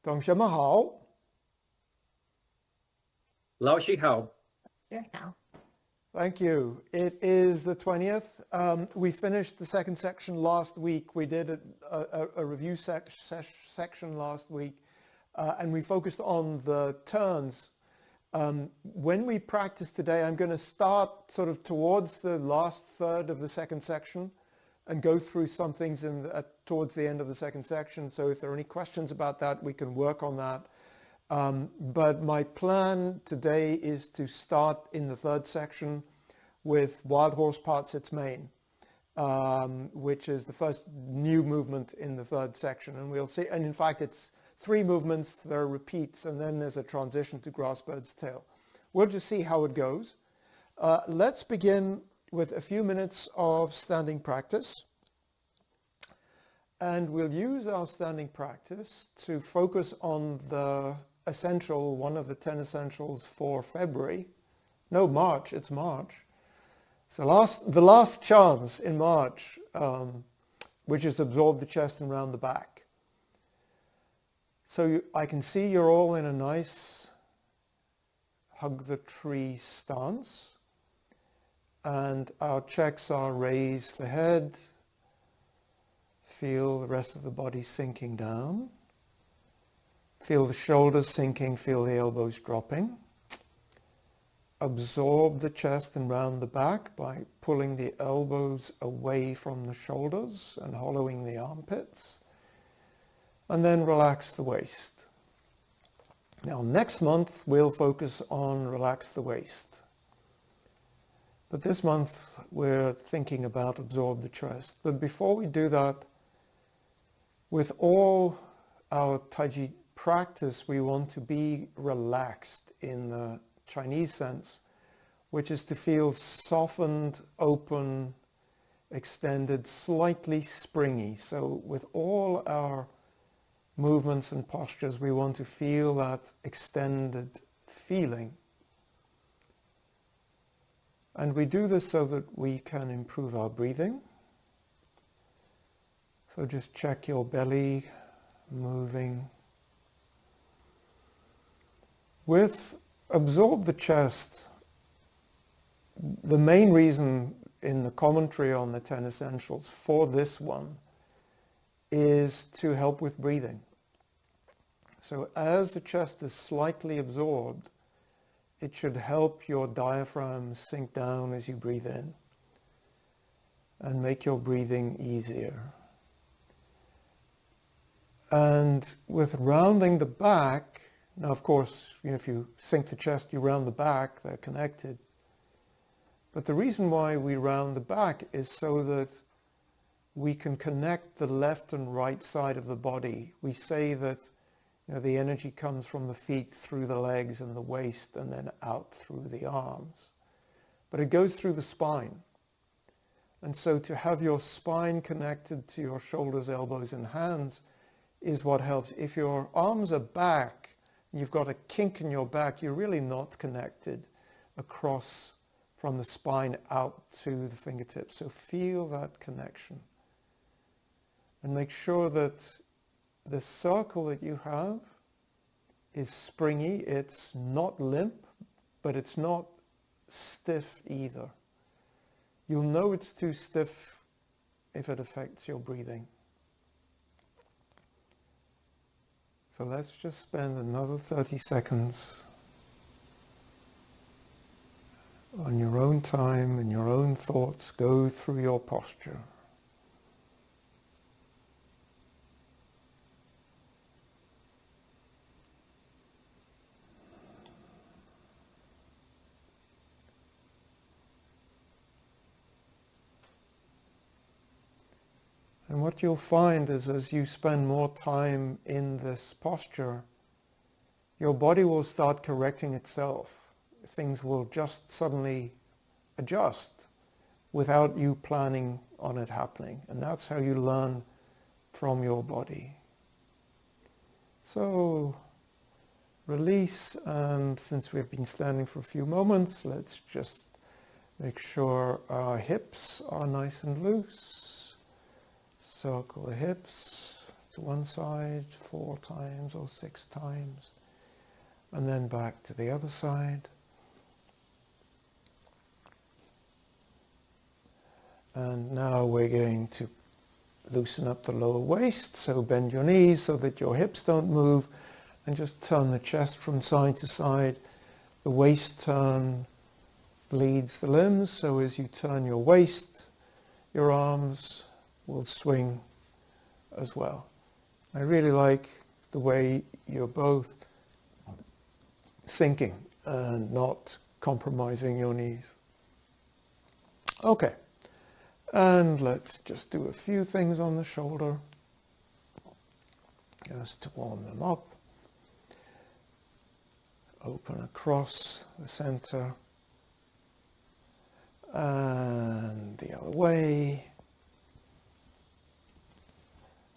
同学们好。老师好。Thank you. It is the 20th. We finished the second section last week. We did a review section last week, and we focused on the turns. When we practice today, I'm going to start sort of towards the last third of the second section and go through some things towards the end of the second section. So if there are any questions about that, we can work on that. But my plan today is to start in the third section with Wild Horse Parts Its Mane, which is the first new movement in the third section. And we'll see, and in fact, it's 3 movements, there are repeats, and then there's a transition to Grassbird's Tail. We'll just see how it goes. Let's begin with a few minutes of standing practice. And we'll use our standing practice to focus on the essential, one of the 10 essentials for February. No, March, it's March. So the last chance in March, which is absorb the chest and round the back. So I can see you're all in a nice hug the tree stance. And our checks are raise the head, feel the rest of the body sinking down. Feel the shoulders sinking, feel the elbows dropping. Absorb the chest and round the back by pulling the elbows away from the shoulders and hollowing the armpits. And then relax the waist. Now next month we'll focus on relax the waist. But this month we're thinking about absorb the chest. But before we do that, with all our Taiji practice, we want to be relaxed in the Chinese sense, which is to feel softened, open, extended, slightly springy. So with all our movements and postures, we want to feel that extended feeling. And we do this so that we can improve our breathing. So just check your belly moving. With absorb the chest, the main reason in the commentary on the 10 essentials for this one is to help with breathing. So as the chest is slightly absorbed, it should help your diaphragm sink down as you breathe in and make your breathing easier. And with rounding the back, now of course, if you sink the chest, you round the back, they're connected. But the reason why we round the back is so that we can connect the left and right side of the body. We say that the energy comes from the feet through the legs and the waist and then out through the arms. But it goes through the spine. And so to have your spine connected to your shoulders, elbows and hands is what helps. If your arms are back, and you've got a kink in your back, you're really not connected across from the spine out to the fingertips. So feel that connection. And make sure that the circle that you have is springy. It's not limp, but it's not stiff either. You'll know it's too stiff if it affects your breathing. So let's just spend another 30 seconds on your own time and your own thoughts. Go through your posture. And what you'll find is as you spend more time in this posture, your body will start correcting itself. Things will just suddenly adjust without you planning on it happening. And that's how you learn from your body. So release, and since we've been standing for a few moments, let's just make sure our hips are nice and loose. Circle the hips, to one side 4 times or 6 times, and then back to the other side. And now we're going to loosen up the lower waist, so bend your knees so that your hips don't move, and just turn the chest from side to side. The waist turn leads the limbs, so as you turn your waist, your arms will swing as well. I really like the way you're both sinking and not compromising your knees. Okay, and let's just do a few things on the shoulder just to warm them up. Open across the center and the other way.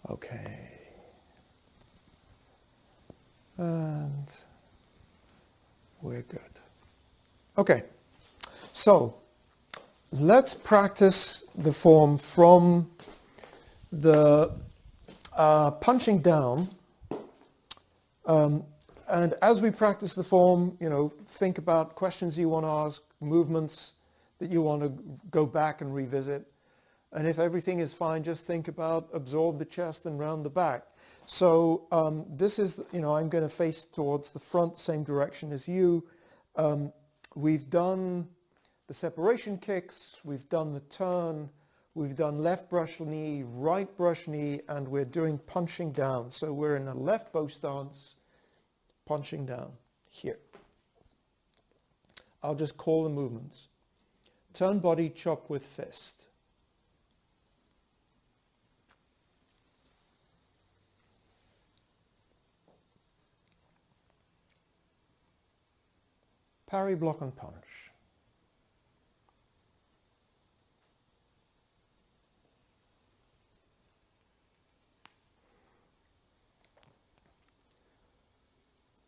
Okay. And we're good. Okay. So let's practice the form from the punching down. And as we practice the form, think about questions you want to ask, movements that you want to go back and revisit. And if everything is fine, just think about absorb the chest and round the back. So this is, I'm going to face towards the front, same direction as you. We've done the separation kicks, we've done the turn, we've done left brush knee, right brush knee, and we're doing punching down. So we're in a left bow stance, punching down here. I'll just call the movements. Turn body, chop with fist. Parry, block and punch.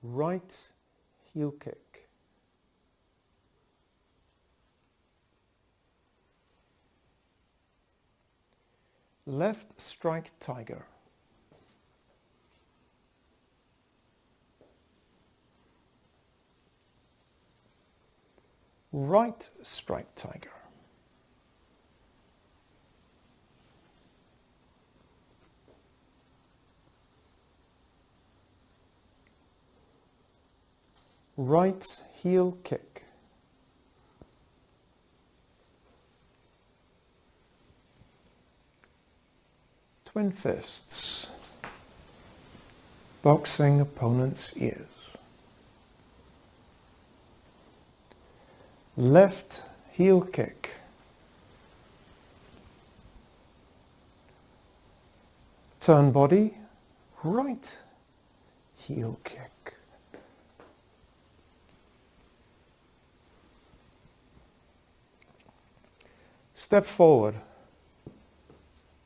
Right heel kick. Left strike tiger. Right strike tiger. Right heel kick. Twin fists. Boxing opponent's ears. Left heel kick. Turn body, right heel kick. Step forward,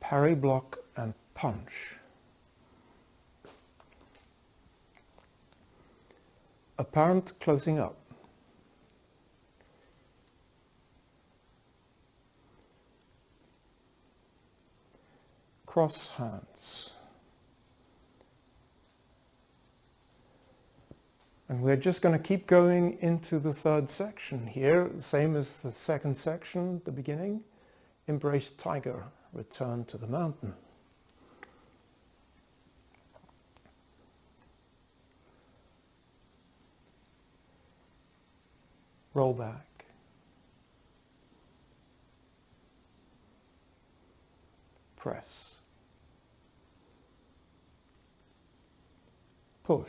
parry, block and punch. Apparent closing up. Cross hands. And we're just going to keep going into the third section here, same as the second section, the beginning. Embrace tiger, return to the mountain. Roll back. Press. Push.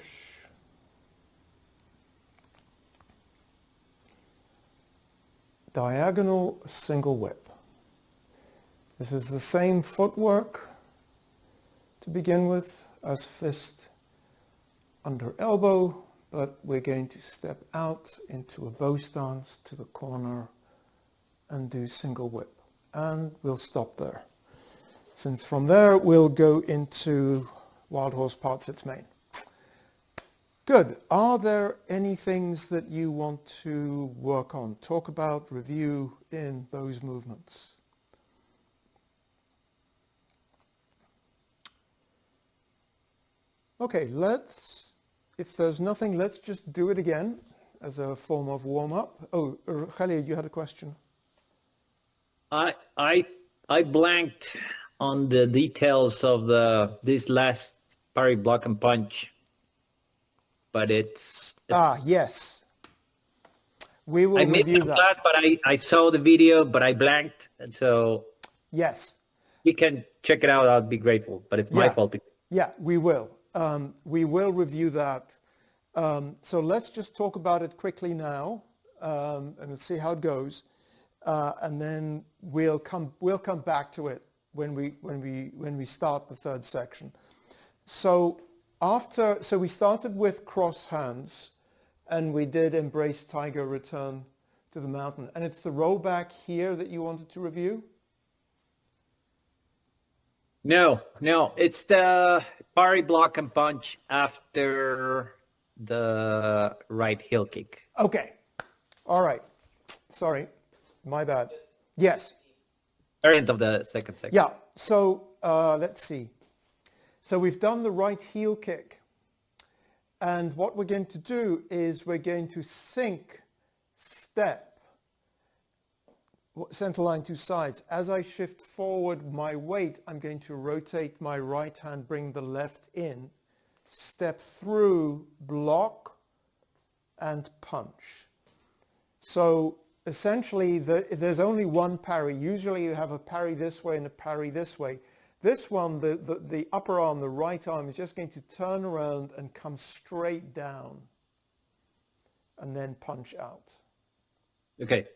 Diagonal single whip. This is the same footwork to begin with as fist under elbow, but we're going to step out into a bow stance to the corner and do single whip. And we'll stop there, since from there we'll go into wild horse parts its main. Good. Are there any things that you want to work on, talk about, review in those movements? Okay, if there's nothing, let's just do it again as a form of warm-up. Oh, Khalid, you had a question? I I I blanked on the details of this last parry block and punch, but it's Yes. We I will missed review the that. class, but I saw the video, but I blanked, and so Yes. you can check it out. I'll be grateful, but it's my Yeah. fault. Yeah, we will. We will review that. So let's just talk about it quickly now, and let's see how it goes. And then we'll come back to it when we start the third section. So we started with cross hands, and we did embrace tiger, return to the mountain. And it's the rollback here that you wanted to review? No, it's the parry block and punch after the right heel kick. Okay. All right. Sorry. My bad. Yes. End of the second section. Yeah. So let's see. So we've done the right heel kick. And what we're going to do is we're going to sink, step, center line two sides. As I shift forward my weight, I'm going to rotate my right hand, bring the left in, step through, block, and punch. So essentially, there's only one parry. Usually you have a parry this way and a parry this way. This one, the upper arm, the right arm, is just going to turn around and come straight down and then punch out. Okay.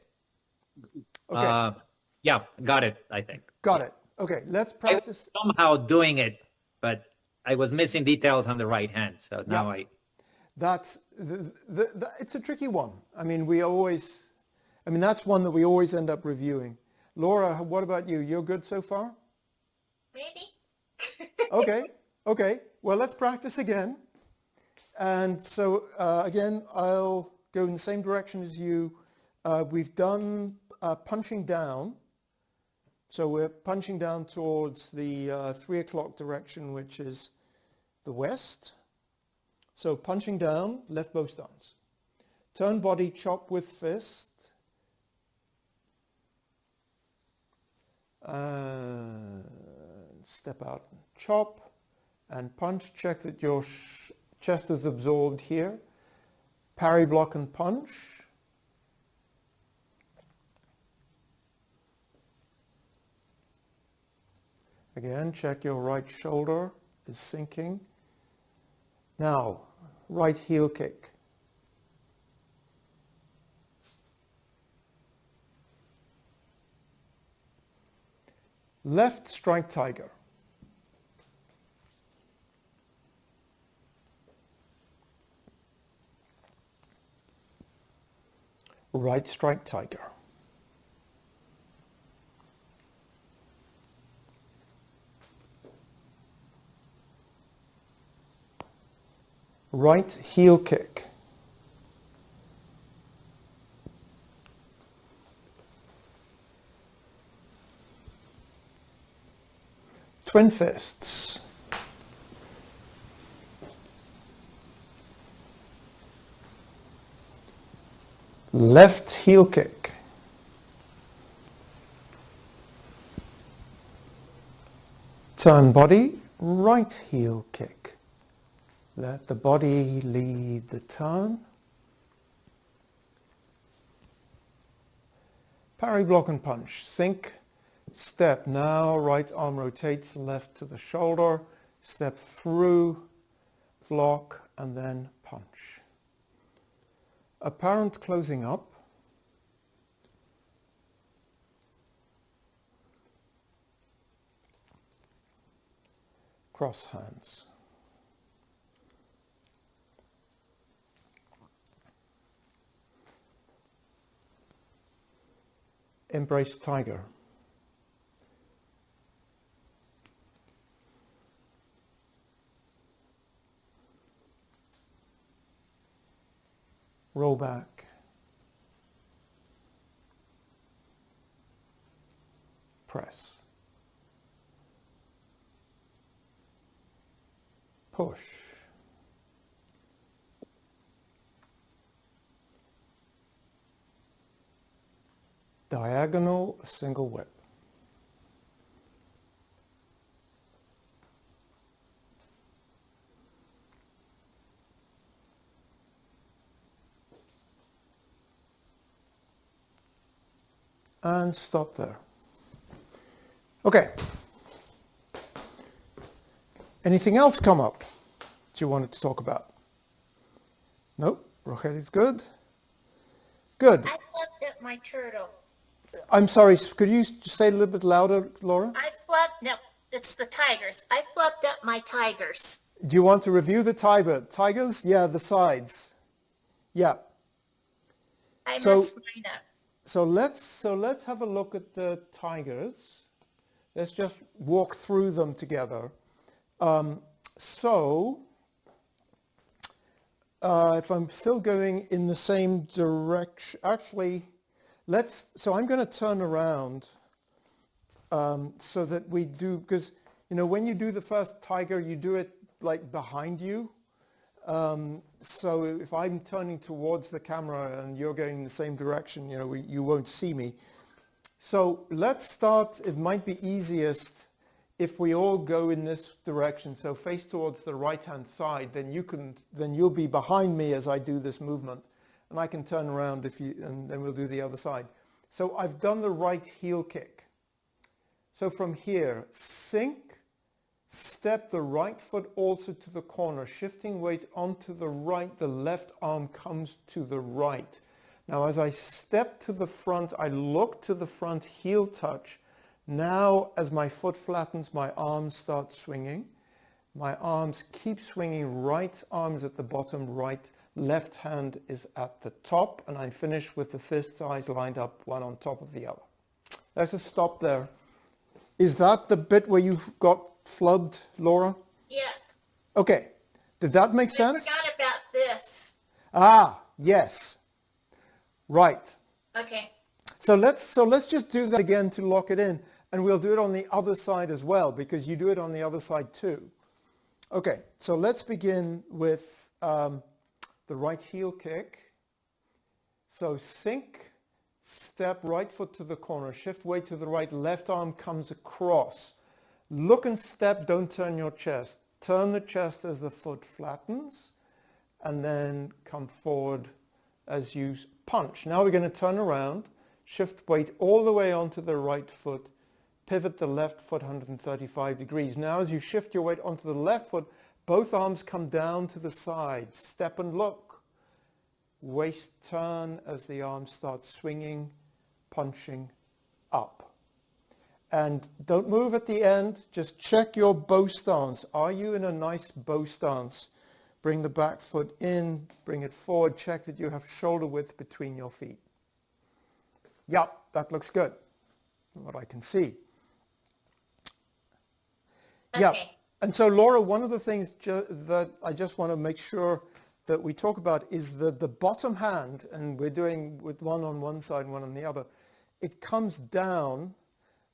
Okay. Yeah, got it, I think. Got it. Okay, let's practice. I was somehow doing it, but I was missing details on the right hand, so now That's it's a tricky one. I mean, that's one that we always end up reviewing. Laura, what about you? You're good so far? Maybe. Okay. Well, let's practice again. And so again, I'll go in the same direction as you. We've done punching down. So we're punching down towards the 3 o'clock direction, which is the west. So punching down, left bow stance. Turn body, chop with fist. Step out and chop and punch. Check that your chest is absorbed here. Parry, block, and punch. Again, check your right shoulder is sinking. Now, right heel kick. Left strike tiger. Right strike tiger. Right heel kick. Twin fists. Left heel kick. Turn body, right heel kick. Let the body lead the turn. Parry, block, and punch. Sink, step. Now right arm rotates left to the shoulder. Step through, block, and then punch. Apparent closing up. Cross hands. Embrace tiger. Roll back. Press. Push. diagonal single whip. And stop there. Okay. Anything else come up that you wanted to talk about? Nope. Rogelio's good. Good. I flubbed up my turtles. I'm sorry, could you say a little bit louder, Laura? No, it's the tigers. I flubbed up my tigers. Do you want to review the tigers? Yeah, the sides. Yeah. I So- messed mine up. So let's have a look at the tigers. Let's just walk through them together. If I'm still going in the same direction, actually, so I'm going to turn around so that we do, because, when you do the first tiger, you do it like behind you. So if I'm turning towards the camera and you're going in the same direction, you won't see me. So let's start. It might be easiest if we all go in this direction. So face towards the right-hand side, then you'll be behind me as I do this movement, and I can turn around and then we'll do the other side. So I've done the right heel kick. So from here, sink. Step the right foot also to the corner, shifting weight onto the right, the left arm comes to the right. Now as I step to the front, I look to the front, heel touch. Now as my foot flattens, my arms start swinging. My arms keep swinging, right arm's at the bottom, right, left hand is at the top, and I finish with the fist eyes lined up, one on top of the other. Let's just stop there. Is that the bit where you've got flubbed, Laura? Yeah. Okay. Did that make sense? I forgot about this. Ah, yes. Right. Okay. So let's just do that again to lock it in, and we'll do it on the other side as well, because you do it on the other side too. Okay, so let's begin with the right heel kick. So sink, step, right foot to the corner, shift weight to the right, left arm comes across. Look and step, don't turn your chest. Turn the chest as the foot flattens, and then come forward as you punch. Now we're going to turn around, shift weight all the way onto the right foot, pivot the left foot 135 degrees. Now as you shift your weight onto the left foot, both arms come down to the sides. Step and look. Waist turn as the arms start swinging, punching up. And don't move at the end, just check your bow stance. Are you in a nice bow stance? Bring the back foot in, bring it forward, check that you have shoulder width between your feet. Yep, that looks good, from what I can see. Okay. Yeah, and so Laura, one of the things that I just want to make sure that we talk about is the bottom hand, and we're doing with one on one side and one on the other. It comes down.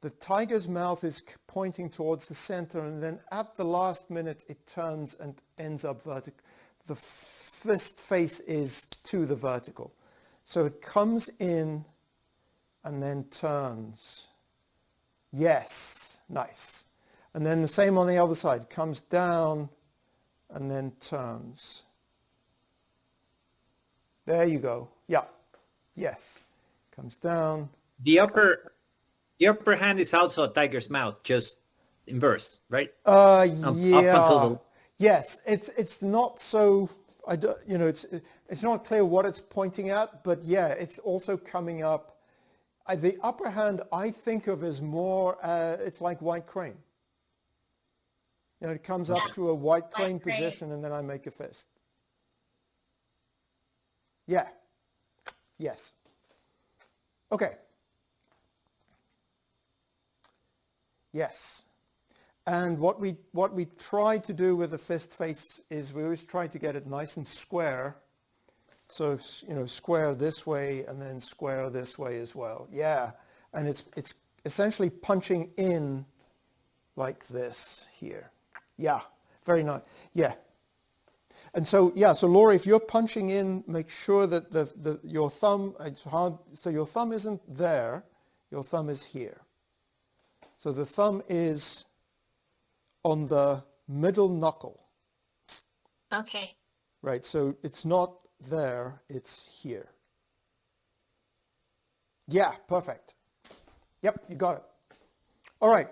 The tiger's mouth is pointing towards the center, and then at the last minute it turns and ends up vertical. The fist face is to the vertical. So it comes in and then turns. Yes, nice. And then the same on the other side. Comes down and then turns. There you go. Yeah. Yes. Comes down. The upper hand is also a tiger's mouth, just inverse, right? Yeah. Up until the... Yes. It's not so. It's not clear what it's pointing at, but yeah, it's also coming up. The upper hand I think of as more. It's like white crane. It comes up to a white crane position, and then I make a fist. Yeah. Yes. Okay. Yes. And what we try to do with the fist face is we always try to get it nice and square. So, square this way and then square this way as well. Yeah. And it's essentially punching in like this here. Yeah. Very nice. Yeah. And so, yeah, so Laura, if you're punching in, make sure that your thumb, it's hard, so your thumb isn't there, your thumb is here. So the thumb is on the middle knuckle, Okay. right? So it's not there, it's here. Yeah, perfect. Yep, you got it. All right.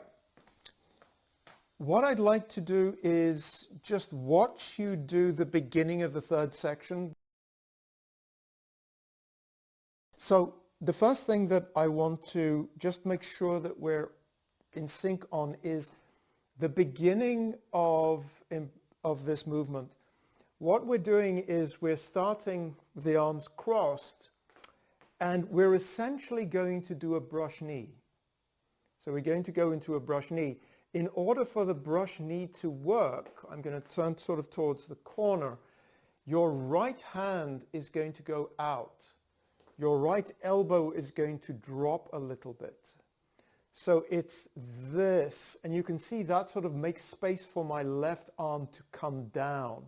What I'd like to do is just watch you do the beginning of the third section. So the first thing that I want to just make sure that we're in sync on is the beginning of this movement. What we're doing is we're starting with the arms crossed, and we're essentially going to do a brush knee. So we're going to go into a brush knee. In order for the brush knee to work, I'm going to turn sort of towards the corner. Your right hand is going to go out. Your right elbow is going to drop a little bit. So it's this, and you can see that sort of makes space for my left arm to come down.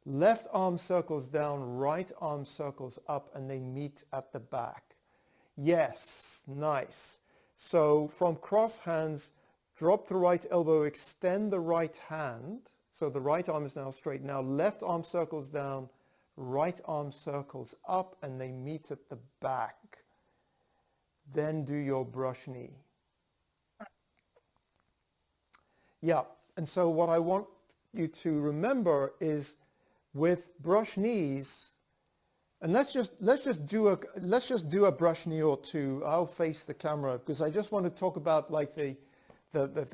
Left arm circles down, right arm circles up, and they meet at the back. Yes, nice. So from cross hands, drop the right elbow, extend the right hand. So the right arm is now straight. Now left arm circles down, right arm circles up, and they meet at the back. Then do your brush knee. Yeah, and so what I want you to remember is with brush knees, and let's just do a brush knee or two. I'll face the camera because I just want to talk about like the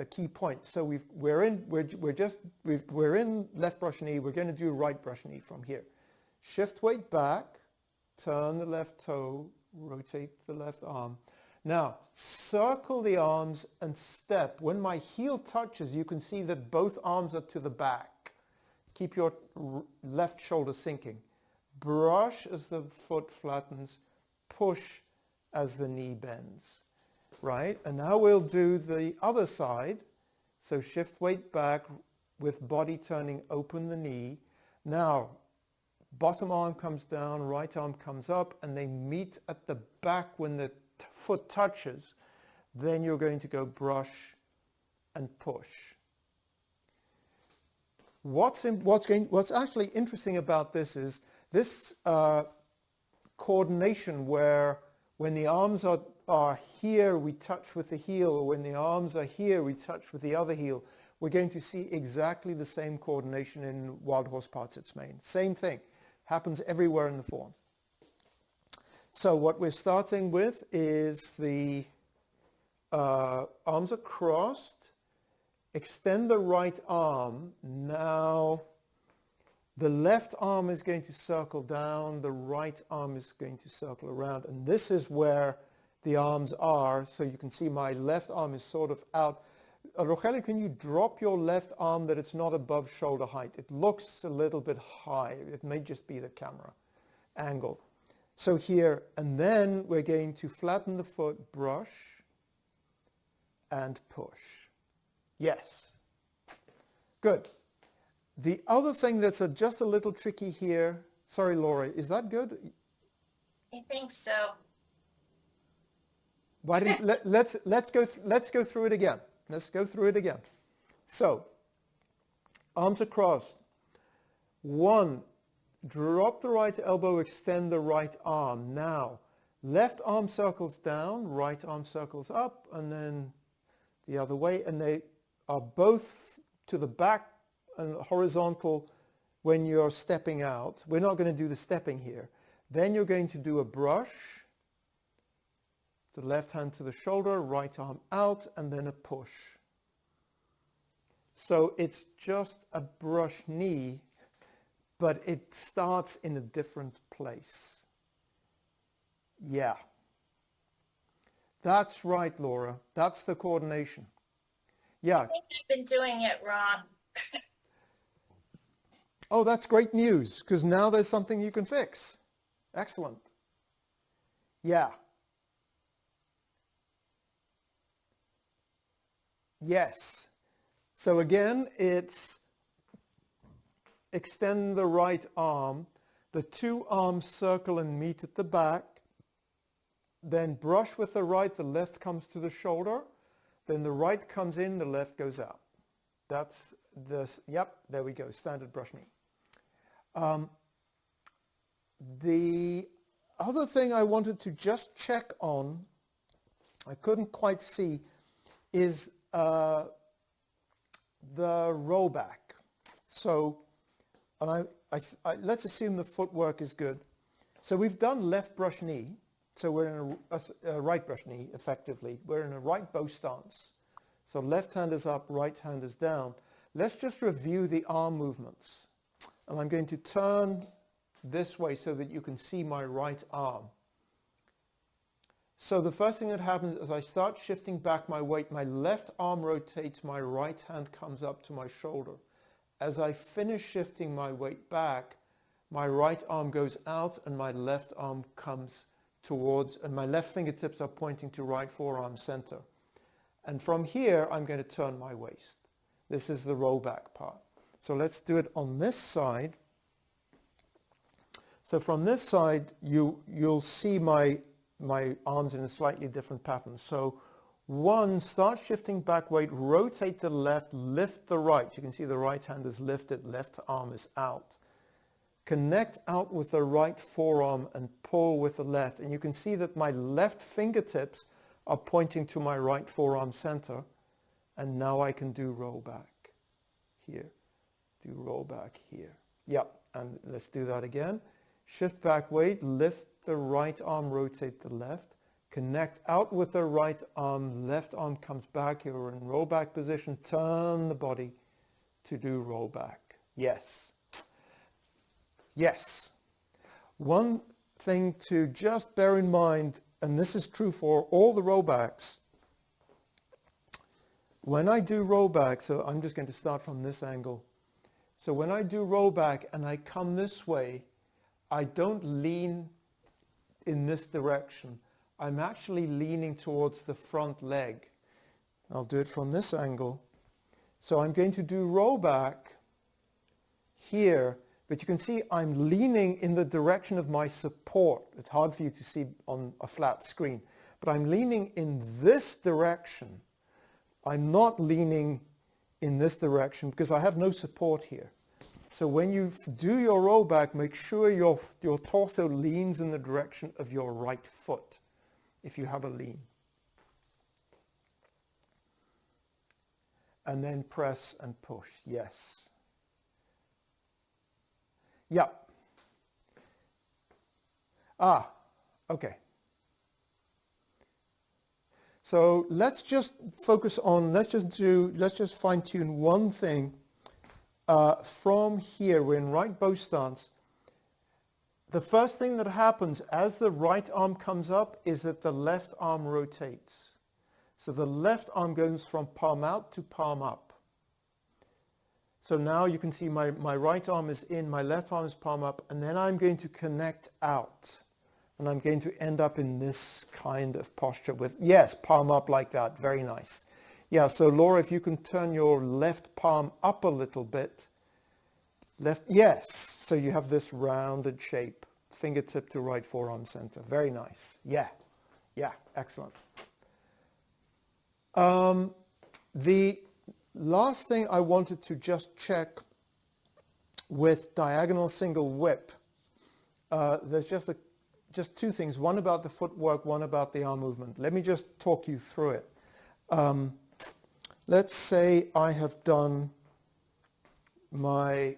key points. So we're in left brush knee. We're going to do right brush knee from here. Shift weight back, turn the left toe, rotate the left arm. Now circle the arms and step. When my heel touches, you can see that both arms are to the back. Keep your left shoulder sinking. Brush as the foot flattens, push as the knee bends, right? And now we'll do the other side. So shift weight back with body turning, open the knee. Now, bottom arm comes down, right arm comes up, and they meet at the back when the foot touches. Then you're going to go brush and push. What's actually interesting about this is this coordination where when the arms are here, we touch with the heel, or when the arms are here, we touch with the other heel. We're going to see exactly the same coordination in Wild Horse Parts Main. Same thing. Happens everywhere in the form. So what we're starting with is the arms are crossed. Extend the right arm. Now the left arm is going to circle down, the right arm is going to circle around, and this is where the arms are. So you can see my left arm is sort of out. Rogelio, can you drop your left arm that it's not above shoulder height? It looks a little bit high. It may just be the camera angle. So here, and then we're going to flatten the foot, brush, and push. Yes. Good. The other thing that's just a little tricky here, sorry Laura, is that good? I think so. Why didn't, let's go through it again. Let's go through it again. So, arms across. 1, drop the right elbow, extend the right arm. Now, left arm circles down, right arm circles up, and then the other way, and they are both to the back and horizontal when you're stepping out. We're not going to do the stepping here. Then you're going to do a brush, the left hand to the shoulder, right arm out, and then a push. So it's just a brush knee, but it starts in a different place. Yeah. That's right, Laura. That's the coordination. Yeah. I think I've been doing it wrong. Oh, that's great news, because now there's something you can fix. Excellent. Yeah. Yes. So again, it's extend the right arm. The two arms circle and meet at the back. Then brush with the right, the left comes to the shoulder. Then the right comes in, the left goes out. That's this, yep, there we go, standard brush knee. The other thing I wanted to just check on, I couldn't quite see, is the rollback. So, and let's assume the footwork is good. So we've done left brush knee. So we're in a right brush knee, effectively. We're in a right bow stance. So left hand is up, right hand is down. Let's just review the arm movements. And I'm going to turn this way so that you can see my right arm. So the first thing that happens is I start shifting back my weight. My left arm rotates, my right hand comes up to my shoulder. As I finish shifting my weight back, my right arm goes out and my left arm comes towards, and my left fingertips are pointing to right forearm center. And from here, I'm going to turn my waist. This is the rollback part. So let's do it on this side. So from this side, you'll see my arms in a slightly different pattern. So one, start shifting back weight, rotate the left, lift the right. You can see the right hand is lifted, left arm is out. Connect out with the right forearm and pull with the left. And you can see that my left fingertips are pointing to my right forearm center. And now I can do roll back here, do roll back here. Yep, and let's do that again. Shift back weight, lift the right arm, rotate the left. Connect out with the right arm, left arm comes back. You're in roll back position. Turn the body to do roll back. Yes. Yes. One thing to just bear in mind, and this is true for all the rollbacks, when I do rollback, so I'm just going to start from this angle. So when I do rollback and I come this way, I don't lean in this direction. I'm actually leaning towards the front leg. I'll do it from this angle. So I'm going to do rollback here. But you can see I'm leaning in the direction of my support. It's hard for you to see on a flat screen, but I'm leaning in this direction. I'm not leaning in this direction because I have no support here. So when you do your rollback, make sure your torso leans in the direction of your right foot if you have a lean. And then press and push, yes. Yeah. Okay. So let's just focus on, let's just fine tune one thing. From here, we're in right bow stance. The first thing that happens as the right arm comes up is that the left arm rotates. So the left arm goes from palm out to palm up. So now you can see my right arm is in, my left arm is palm up, and then I'm going to connect out. And I'm going to end up in this kind of posture with, yes, palm up like that. Very nice. Yeah, so Laura, if you can turn your left palm up a little bit. Left, yes. So you have this rounded shape, fingertip to right forearm center. Very nice. Yeah, excellent. The last thing I wanted to just check with diagonal single whip, there's just two things, one about the footwork, one about the arm movement. Let me just talk you through it. Let's say I have done my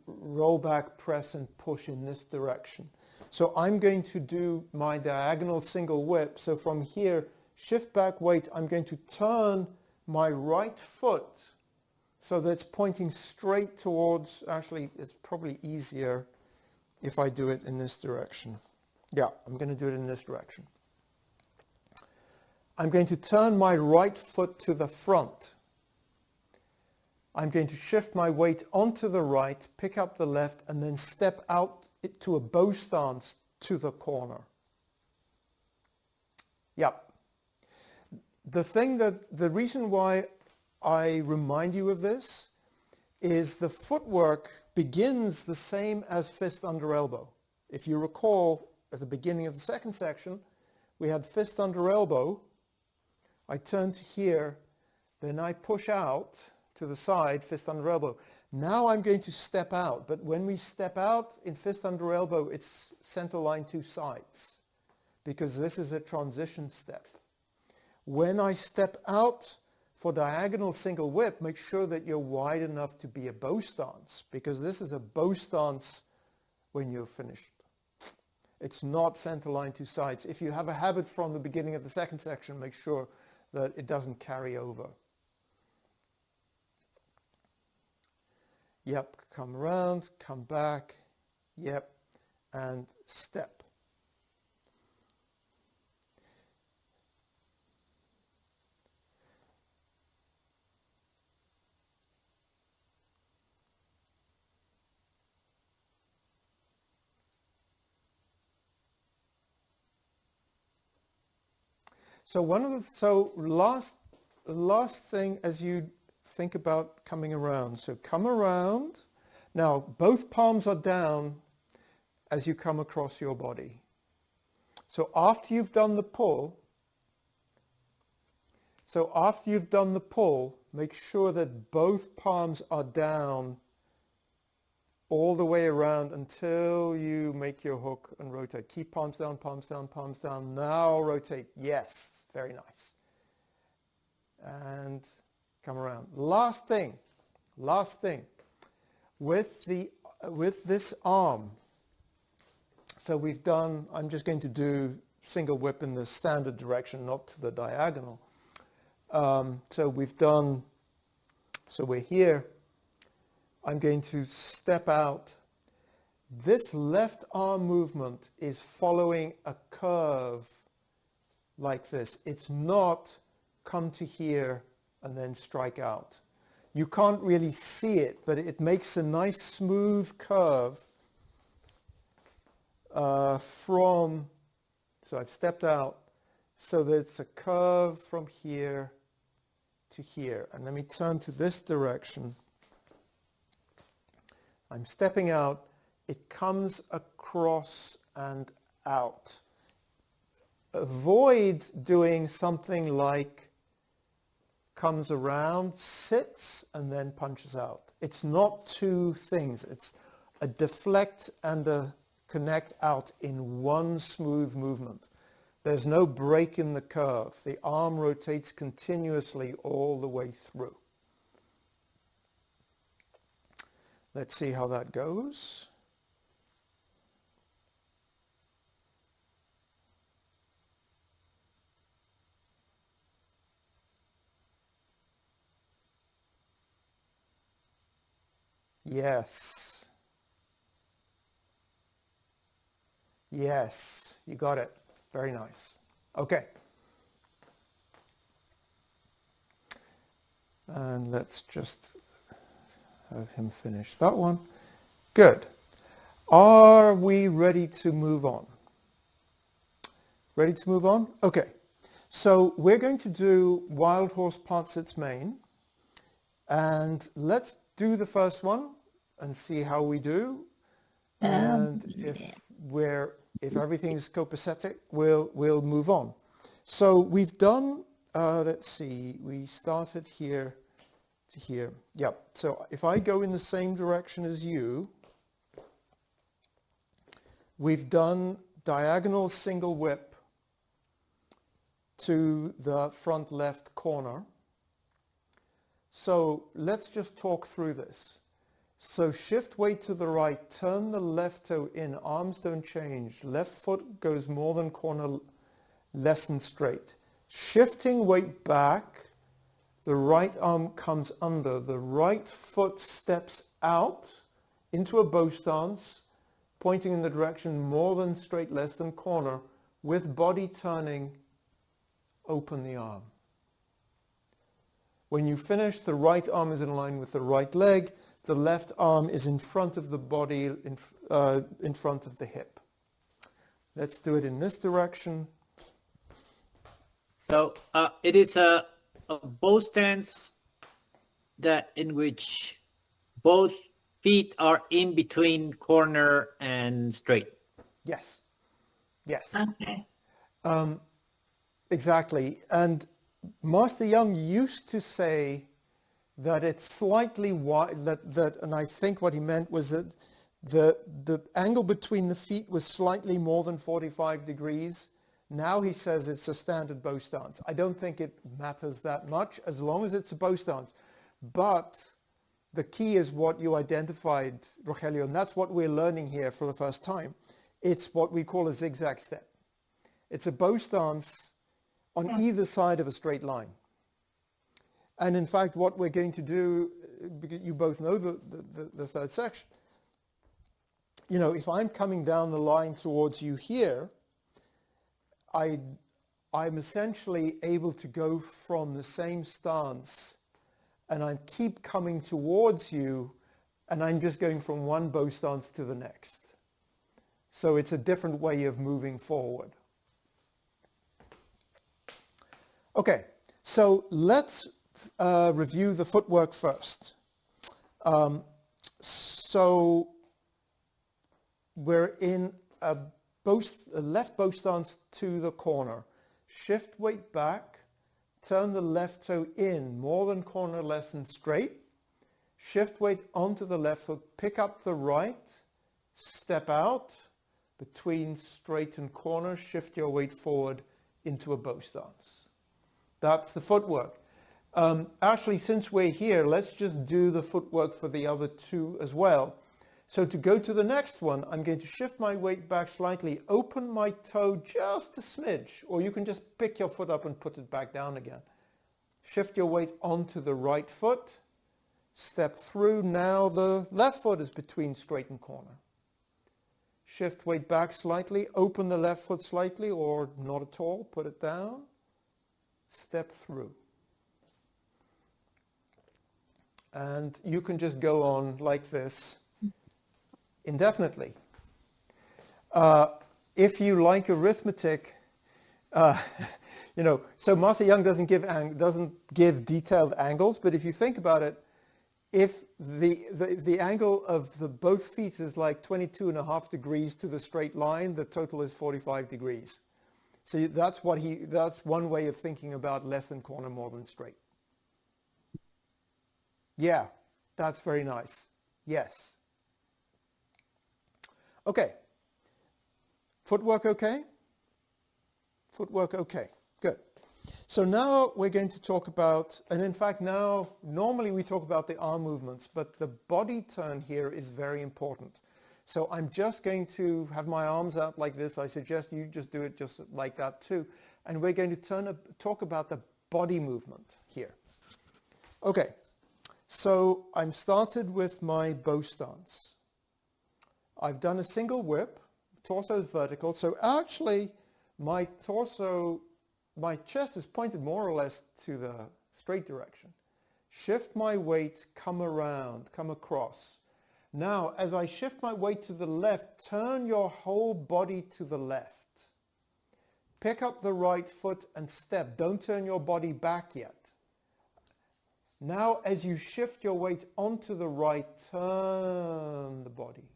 rollback, press and push in this direction. So I'm going to do my diagonal single whip. So from here, shift back weight, I'm going to turn my right foot so that it's pointing straight towards, actually it's probably easier if I do it in this direction. Yeah, I'm going to do it in this direction. I'm going to turn my right foot to the front. I'm going to shift my weight onto the right, pick up the left, and then step out to a bow stance to the corner. Yep. The reason why I remind you of this is the footwork, begins the same as fist under elbow. If you recall, at the beginning of the second section, we had fist under elbow. I turn to here, then I push out to the side, fist under elbow. Now I'm going to step out, but when we step out in fist under elbow, it's center line two sides, because this is a transition step. When I step out for diagonal single whip, make sure that you're wide enough to be a bow stance, because this is a bow stance when you're finished. It's not center line two sides. If you have a habit from the beginning of the second section, make sure that it doesn't carry over. Yep, come around, come back, yep, and step. So last thing as you think about coming around. So come around. Now both palms are down as you come across your body. So after you've done the pull, make sure that both palms are down all the way around until you make your hook and rotate. Keep palms down, palms down, palms down. Now rotate. Yes, very nice. And come around. Last thing. With this arm. So we've done, I'm just going to do single whip in the standard direction, not to the diagonal. So we're here. I'm going to step out. This left arm movement is following a curve like this. It's not come to here and then strike out. You can't really see it, but it makes a nice smooth curve so I've stepped out, so that it's a curve from here to here. And let me turn to this direction. I'm stepping out, it comes across and out. Avoid doing something like comes around, sits, and then punches out. It's not two things. It's a deflect and a connect out in one smooth movement. There's no break in the curve. The arm rotates continuously all the way through. Let's see how that goes. Yes. Yes, you got it. Very nice. Okay. And let's just have him finish that one. Good. Are we ready to move on? Ready to move on? Okay. So we're going to do Wild Horse Part Sits Main. And let's do the first one and see how we do. And if everything is copacetic, we'll move on. So we've done, let's see, we started here to here. Yep. So if I go in the same direction as you, we've done diagonal single whip to the front left corner. So let's just talk through this. So shift weight to the right, turn the left toe in, arms don't change, left foot goes more than corner, less than straight. Shifting weight back, the right arm comes under, the right foot steps out into a bow stance, pointing in the direction more than straight, less than corner, with body turning, open the arm. When you finish, the right arm is in line with the right leg, the left arm is in front of the body, in front of the hip. Let's do it in this direction. So it is a bow stance in which both feet are in between corner and straight. Yes. Yes. Okay. Exactly. And Master Young used to say that it's slightly wide, and I think what he meant was that the angle between the feet was slightly more than 45 degrees. Now he says it's a standard bow stance. I don't think it matters that much as long as it's a bow stance. But the key is what you identified, Rogelio, and that's what we're learning here for the first time. It's what we call a zigzag step. It's a bow stance on either side of a straight line. And in fact, what we're going to do, you both know the third section. You know, if I'm coming down the line towards you here, I'm essentially able to go from the same stance and I keep coming towards you and I'm just going from one bow stance to the next. So it's a different way of moving forward. Okay, so let's review the footwork first. So we're in a left bow stance to the corner. Shift weight back, turn the left toe in, more than corner, less than straight. Shift weight onto the left foot, pick up the right, step out between straight and corner, shift your weight forward into a bow stance. That's the footwork. Actually, since we're here, let's just do the footwork for the other two as well. So to go to the next one, I'm going to shift my weight back slightly, open my toe just a smidge, or you can just pick your foot up and put it back down again. Shift your weight onto the right foot, step through. Now the left foot is between straight and corner. Shift weight back slightly, open the left foot slightly, or not at all, put it down, step through. And you can just go on like this indefinitely. If you like arithmetic, you know, so Master Young doesn't give detailed angles, but if you think about it, if the angle of the both feet is like 22.5 degrees to the straight line, the total is 45 degrees. So that's one way of thinking about less than corner, more than straight. Yeah, that's very nice. Yes. Okay. Footwork okay? Footwork okay. Good. So now we're going to talk about, and in fact now, normally we talk about the arm movements, but the body turn here is very important. So I'm just going to have my arms out like this. I suggest you just do it just like that too. And we're going to talk about the body movement here. Okay. So I'm started with my bow stance. I've done a single whip, torso is vertical. So actually my chest is pointed more or less to the straight direction. Shift my weight, come around, come across. Now, as I shift my weight to the left, turn your whole body to the left. Pick up the right foot and step. Don't turn your body back yet. Now, as you shift your weight onto the right, turn the body.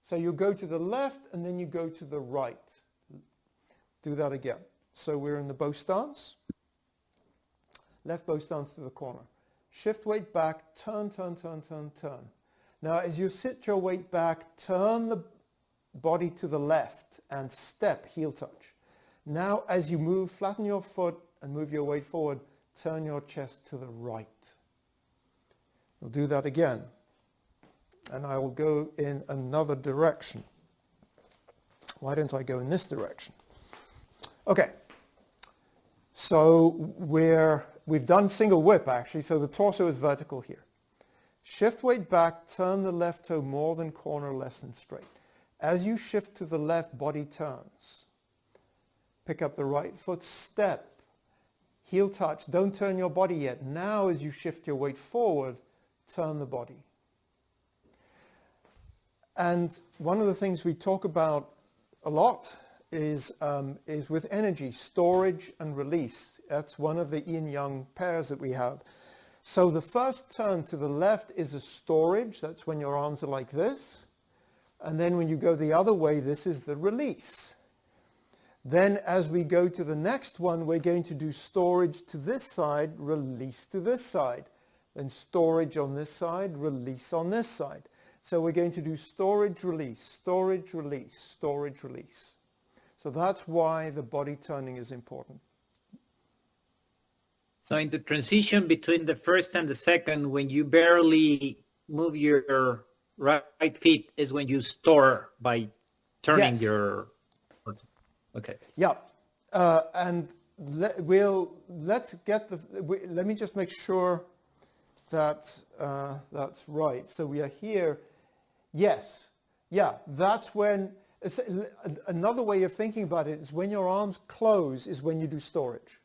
So you go to the left and then you go to the right. Do that again. So we're in the bow stance. Left bow stance to the corner. Shift weight back, turn, turn, turn, turn, turn. Now, as you sit your weight back, turn the body to the left and step, heel touch. Now, as you move, flatten your foot and move your weight forward, turn your chest to the right. We'll do that again. And I will go in another direction. Why don't I go in this direction? Okay. So we've done single whip actually, so the torso is vertical here. Shift weight back, turn the left toe more than corner, less than straight. As you shift to the left, body turns. Pick up the right foot, step. Heel touch, don't turn your body yet. Now as you shift your weight forward, turn the body. And one of the things we talk about a lot is with energy, storage and release. That's one of the yin-yang pairs that we have. So the first turn to the left is a storage. That's when your arms are like this. And then when you go the other way, this is the release. Then as we go to the next one, we're going to do storage to this side, release to this side. Then storage on this side, release on this side. So we're going to do storage, release, storage, release, storage, release. So that's why the body turning is important. So in the transition between the first and the second, when you barely move your right feet is when you store by turning Yes. your... Okay. Yeah. And let me just make sure that that's right. So we are here. Yes. Yeah, that's when... Another way of thinking about it is when your arms close is when you do storage.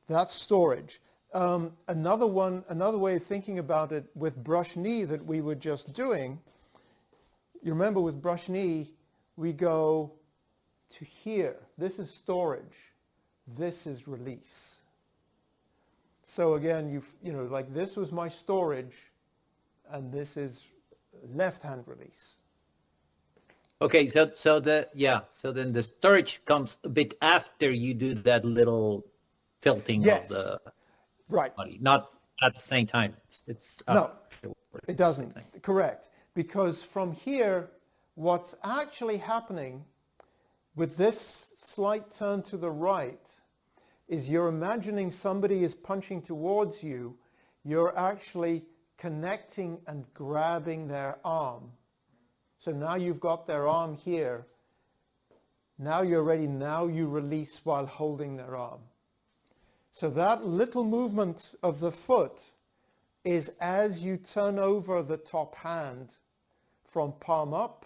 That's storage. Another way of thinking about it with brush knee that we were just doing, you remember with brush knee, we go to here. This is storage. This is release. So again, like this was my storage, and this is left hand release. Okay, so then the storage comes a bit after you do that little tilting Yes. of the Right. body, not at the same time. It's No, afterwards. it doesn't. Correct. Because from here, what's actually happening with this slight turn to the right is you're imagining somebody is punching towards you. You're actually connecting and grabbing their arm. So now you've got their arm here. Now you're ready. Now you release while holding their arm. So that little movement of the foot is as you turn over the top hand from palm up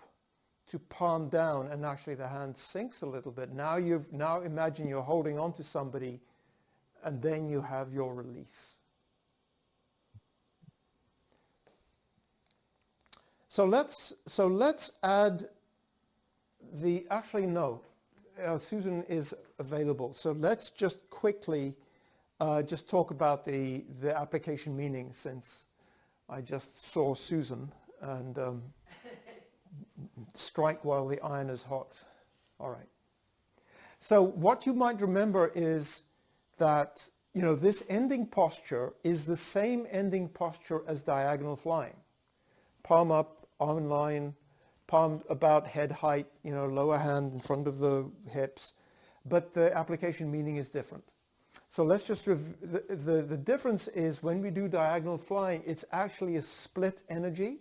to palm down, and actually the hand sinks a little bit. Now imagine you're holding on to somebody, and then you have your release. So let's add the, actually no, Susan is available. So let's just quickly just talk about the application meaning, since I just saw Susan, and strike while the iron is hot. All right. So what you might remember is that, this ending posture is the same ending posture as diagonal flying. Palm up, arm in line, palm about head height, lower hand in front of the hips, but the application meaning is different. So let's just, the difference is when we do diagonal flying, it's actually a split energy.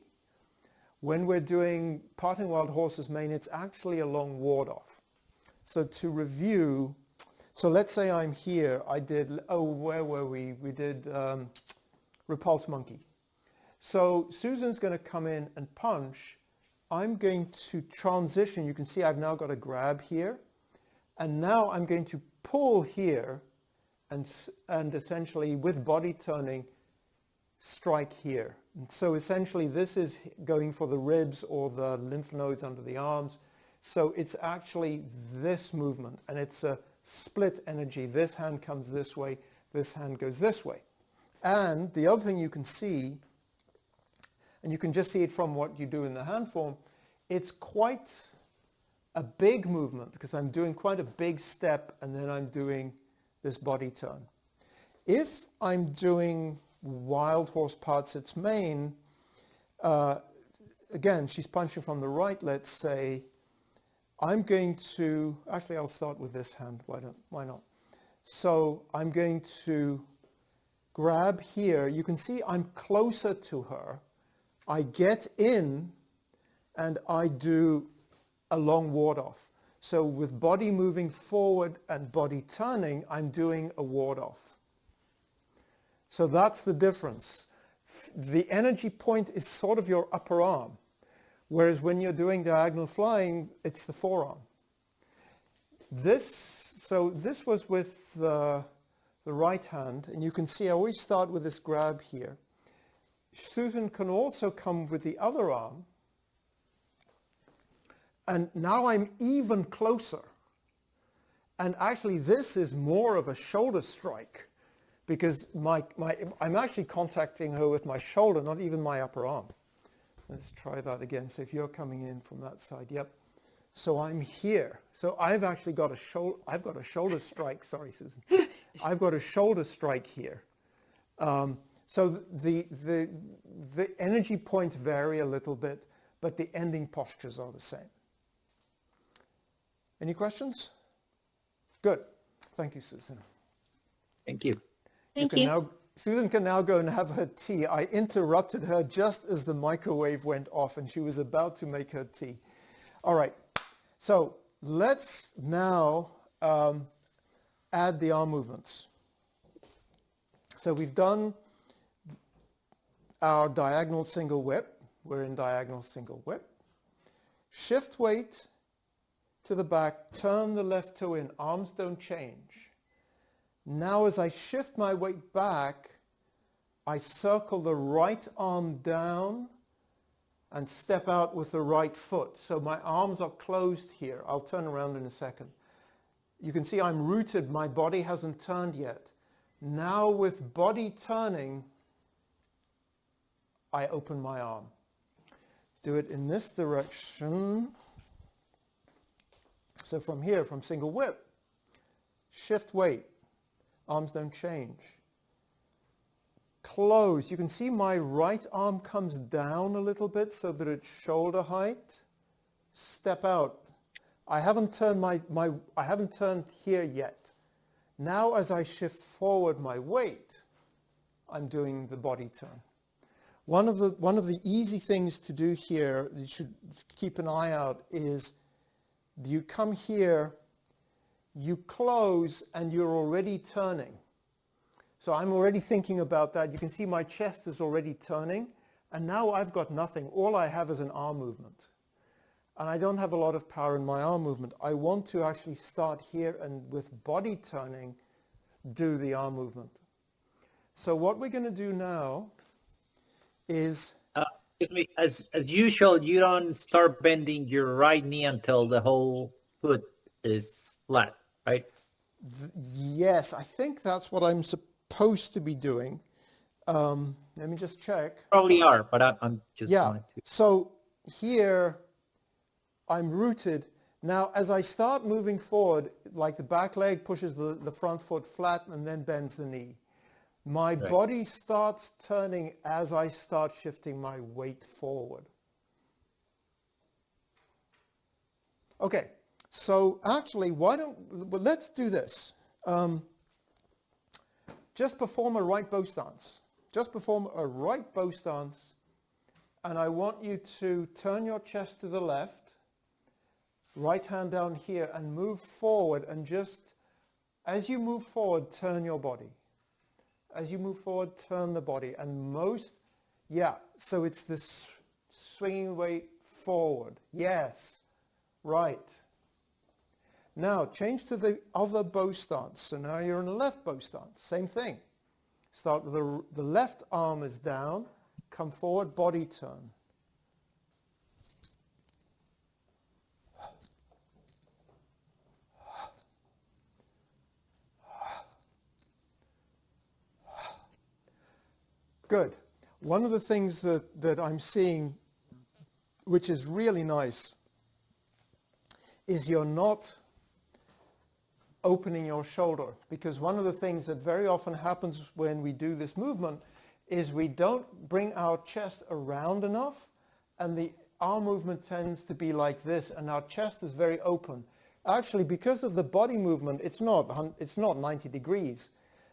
When we're doing parting wild horse's mane, it's actually a long ward off. So to review, so let's say I'm here, where were we? We did repulse monkey. So Susan's going to come in and punch. I'm going to transition. You can see I've now got a grab here. And now I'm going to pull here and essentially with body turning, strike here. And so essentially this is going for the ribs or the lymph nodes under the arms. So it's actually this movement, and it's a split energy. This hand comes this way, this hand goes this way. And the other thing you can see, and you can just see it from what you do in the hand form, it's quite a big movement because I'm doing quite a big step and then I'm doing this body turn. If I'm doing wild horse parts its mane, again, she's punching from the right, let's say, I'm going to, actually I'll start with this hand, why not? So I'm going to grab here. You can see I'm closer to her. I get in and I do a long ward off. So with body moving forward and body turning, I'm doing a ward off. So that's the difference. The energy point is sort of your upper arm, whereas when you're doing diagonal flying, it's the forearm. So this was with the right hand, and you can see I always start with this grab here. Susan can also come with the other arm, and now I'm even closer. And actually this is more of a shoulder strike because I'm actually contacting her with my shoulder, not even my upper arm. Let's try that again. So if you're coming in from that side, yep. So I'm here. So I've actually got a shoulder strike. Sorry, Susan. I've got a shoulder strike here. So the energy points vary a little bit, but the ending postures are the same. Any questions? Good. Thank you, Susan. Thank you. Thank you. Susan can now go and have her tea. I interrupted her just as the microwave went off and she was about to make her tea. All right. So let's now add the arm movements. So we've done our diagonal single whip. We're in diagonal single whip. Shift weight to the back, turn the left toe in, arms don't change. Now as I shift my weight back, I circle the right arm down and step out with the right foot. So my arms are closed here. I'll turn around in a second. You can see I'm rooted, my body hasn't turned yet. Now with body turning, I open my arm. Do it in this direction. So from here, from single whip, shift weight, arms don't change. Close. You can see my right arm comes down a little bit so that it's shoulder height. Step out. I haven't turned I haven't turned here yet. Now as I shift forward my weight, I'm doing the body turn. One of the easy things to do here, you should keep an eye out, is you come here, you close, and you're already turning. So I'm already thinking about that. You can see my chest is already turning, and now I've got nothing. All I have is an arm movement. And I don't have a lot of power in my arm movement. I want to actually start here and with body turning, do the arm movement. So what we're going to do now is... As usual, you don't start bending your right knee until the whole foot is flat, right? Yes, I think that's what I'm supposed to be doing. Let me just check. Probably are, but I'm just wanting to. So here I'm rooted. Now as I start moving forward, like the back leg pushes the front foot flat and then bends the knee. My body starts turning as I start shifting my weight forward. Okay, so actually, let's do this. Just perform a right bow stance. Just perform a right bow stance, and I want you to turn your chest to the left, right hand down here, and move forward, and just, as you move forward, turn your body. As you move forward, turn the body. And so it's this swinging weight forward. Yes, right. Now change to the other bow stance. So now you're in a left bow stance. Same thing. Start with the left arm is down, come forward, body turn. Good. One of the things that I'm seeing, which is really nice, is you're not opening your shoulder. Because one of the things that very often happens when we do this movement is we don't bring our chest around enough, and the arm movement tends to be like this, and our chest is very open. Actually, because of the body movement, it's not 90 degrees.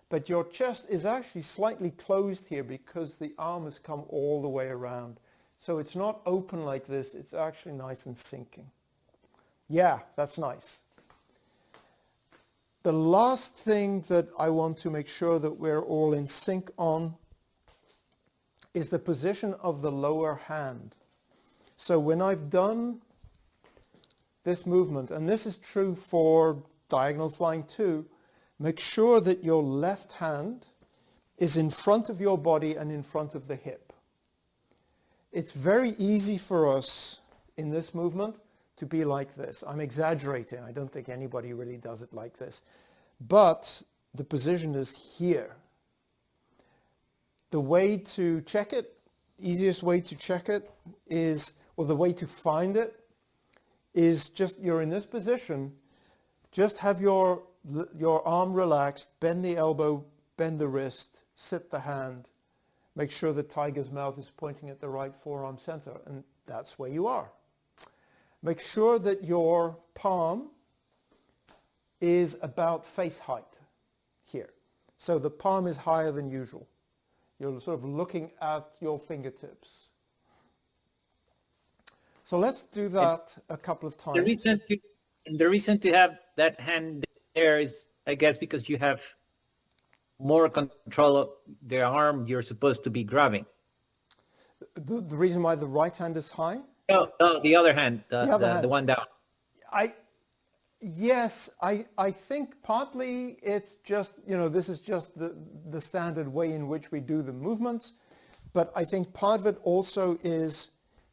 But your chest is actually slightly closed here because the arm has come all the way around. So it's not open like this, it's actually nice and sinking. Yeah, that's nice. The last thing that I want to make sure that we're all in sync on is the position of the lower hand. So when I've done this movement, and this is true for diagonal flying too, make sure that your left hand is in front of your body and in front of the hip. It's very easy for us in this movement to be like this. I'm exaggerating. I don't think anybody really does it like this. But the position is here. The way to check it, easiest way to check it is, or the way to find it is just, you're in this position, just have your arm relaxed, bend the elbow, bend the wrist, sit the hand, make sure the tiger's mouth is pointing at the right forearm center, and that's where you are. Make sure that your palm is about face height here. So the palm is higher than usual. You're sort of looking at your fingertips. So let's do that a couple of times. The reason to have that hand there is, I guess, because you have more control of the arm you're supposed to be grabbing. The reason why the right hand is high? No, the other hand, the one down. Yes, I think partly it's just, this is just the standard way in which we do the movements. But I think part of it also is,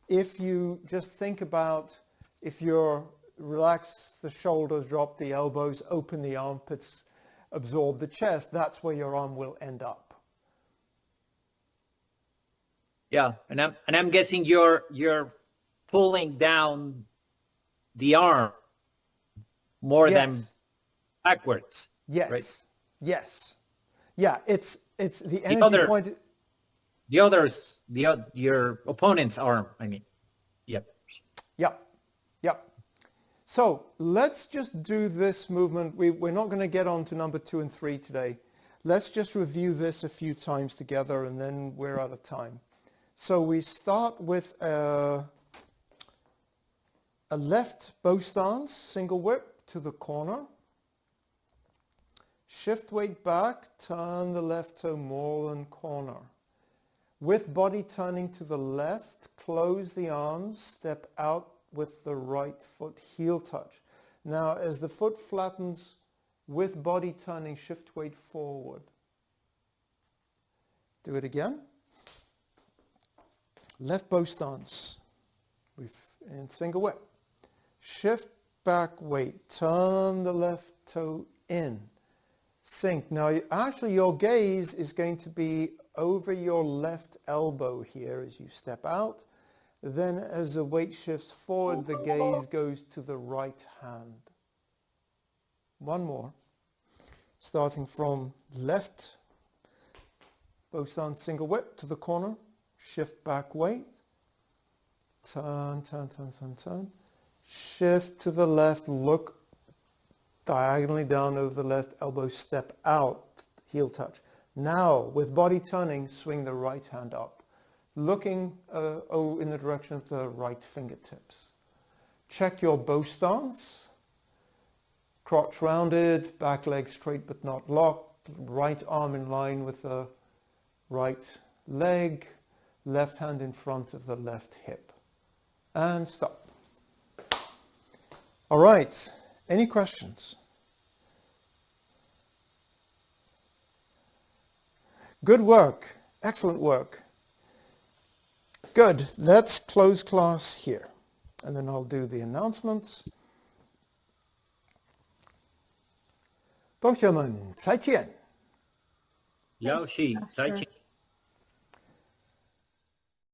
if you just think about, if you're relax the shoulders, drop the elbows, open the armpits, absorb the chest, that's where your arm will end up. Yeah, and I'm guessing you're pulling down the arm more than backwards. Yes. Right? Yes. Yeah, it's the energy point. Your opponent's arm, I mean. Yep. Yep. Yep. So let's just do this movement. We're not going to get on to number 2 and 3 today. Let's just review this a few times together, and then we're out of time. So we start with a left bow stance, single whip to the corner. Shift weight back, turn the left toe more than corner. With body turning to the left, close the arms, step out with the right foot, heel touch. Now, as the foot flattens, with body turning, shift weight forward. Do it again. Left bow stance, in single whip. Shift back weight, turn the left toe in, sink. Now, actually your gaze is going to be over your left elbow here as you step out. Then as the weight shifts forward, the gaze goes to the right hand. One more. Starting from left, bow stance, single whip to the corner, shift back weight, turn, turn, turn, turn, turn. Shift to the left, look diagonally down over the left elbow, step out, heel touch. Now, with body turning, swing the right hand up, looking in the direction of the right fingertips. Check your bow stance. Crotch rounded, back leg straight but not locked, right arm in line with the right leg, left hand in front of the left hip. And stop. All right, any questions? Good work, excellent work. Good, let's close class here. And then I'll do the announcements. 同学们，再见。Yoshi, 再见。